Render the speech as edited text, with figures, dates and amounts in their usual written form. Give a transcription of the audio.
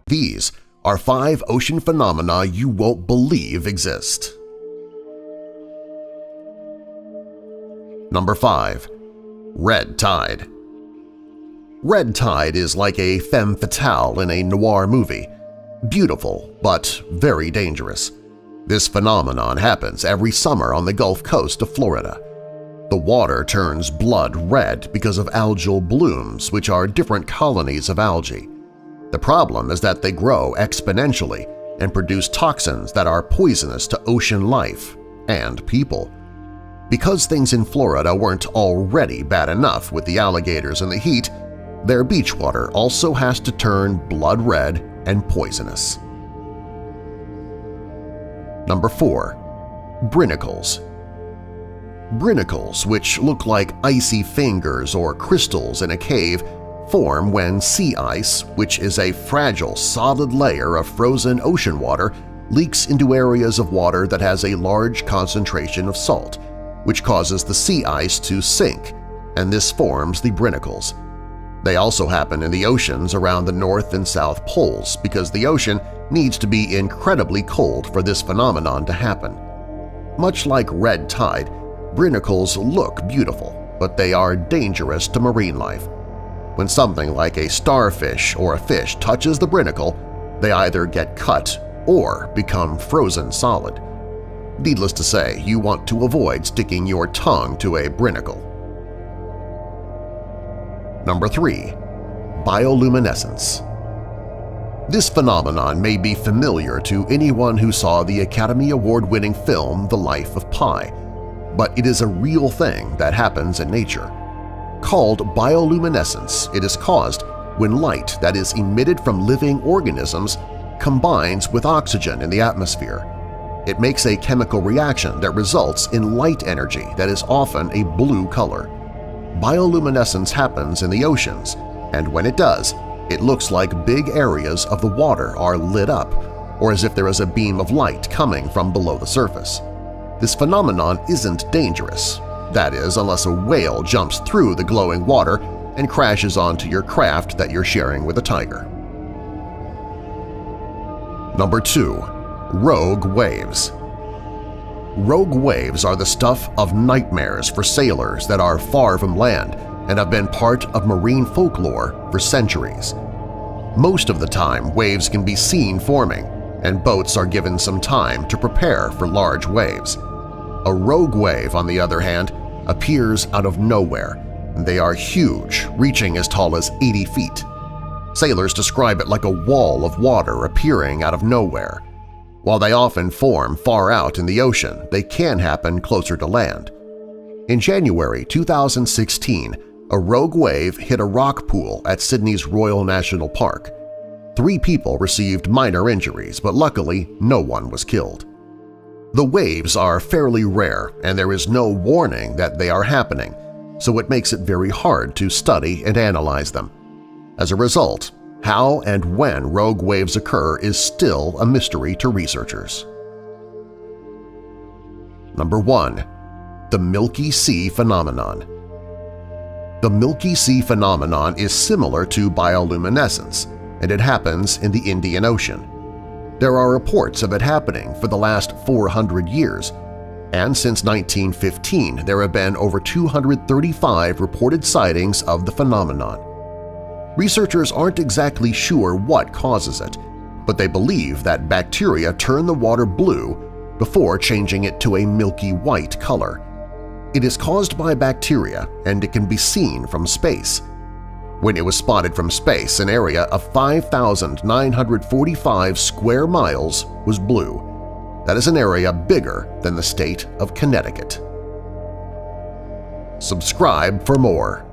These are 5 ocean phenomena you won't believe exist. Number 5. Red tide. Red tide is like a femme fatale in a noir movie. Beautiful, but very dangerous. This phenomenon happens every summer on the Gulf Coast of Florida. The water turns blood red because of algal blooms, which are different colonies of algae. The problem is that they grow exponentially and produce toxins that are poisonous to ocean life and people. Because things in Florida weren't already bad enough with the alligators and the heat, their beach water also has to turn blood red and poisonous. Number 4. Brinicles. Brinicles, which look like icy fingers or crystals in a cave, form when sea ice, which is a fragile, solid layer of frozen ocean water, leaks into areas of water that has a large concentration of salt, which causes the sea ice to sink, and this forms the brinicles. They also happen in the oceans around the North and South Poles because the ocean needs to be incredibly cold for this phenomenon to happen. Much like red tide, brinicles look beautiful, but they are dangerous to marine life. When something like a starfish or a fish touches the brinicle, they either get cut or become frozen solid. Needless to say, you want to avoid sticking your tongue to a brinicle. Number 3. Bioluminescence. This phenomenon may be familiar to anyone who saw the Academy Award-winning film The Life of Pi, but it is a real thing that happens in nature. Called bioluminescence, it is caused when light that is emitted from living organisms combines with oxygen in the atmosphere. It makes a chemical reaction that results in light energy that is often a blue color. Bioluminescence happens in the oceans, and when it does, it looks like big areas of the water are lit up, or as if there is a beam of light coming from below the surface. This phenomenon isn't dangerous. That is, unless a whale jumps through the glowing water and crashes onto your craft that you're sharing with a tiger. Number 2. Rogue waves. Rogue waves are the stuff of nightmares for sailors that are far from land and have been part of marine folklore for centuries. Most of the time, waves can be seen forming, and boats are given some time to prepare for large waves. A rogue wave, on the other hand, appears out of nowhere. They are huge, reaching as tall as 80 feet. Sailors describe it like a wall of water appearing out of nowhere. While they often form far out in the ocean, they can happen closer to land. In January 2016, a rogue wave hit a rock pool at Sydney's Royal National Park. 3 people received minor injuries, but luckily no one was killed. The waves are fairly rare and there is no warning that they are happening, so it makes it very hard to study and analyze them. As a result, how and when rogue waves occur is still a mystery to researchers. Number 1. The Milky Sea Phenomenon. The Milky Sea phenomenon is similar to bioluminescence, and it happens in the Indian Ocean. There are reports of it happening for the last 400 years, and since 1915 there have been over 235 reported sightings of the phenomenon. Researchers aren't exactly sure what causes it, but they believe that bacteria turn the water blue before changing it to a milky white color. It is caused by bacteria and it can be seen from space. When it was spotted from space, an area of 5,945 square miles was blue. That is an area bigger than the state of Connecticut. Subscribe for more.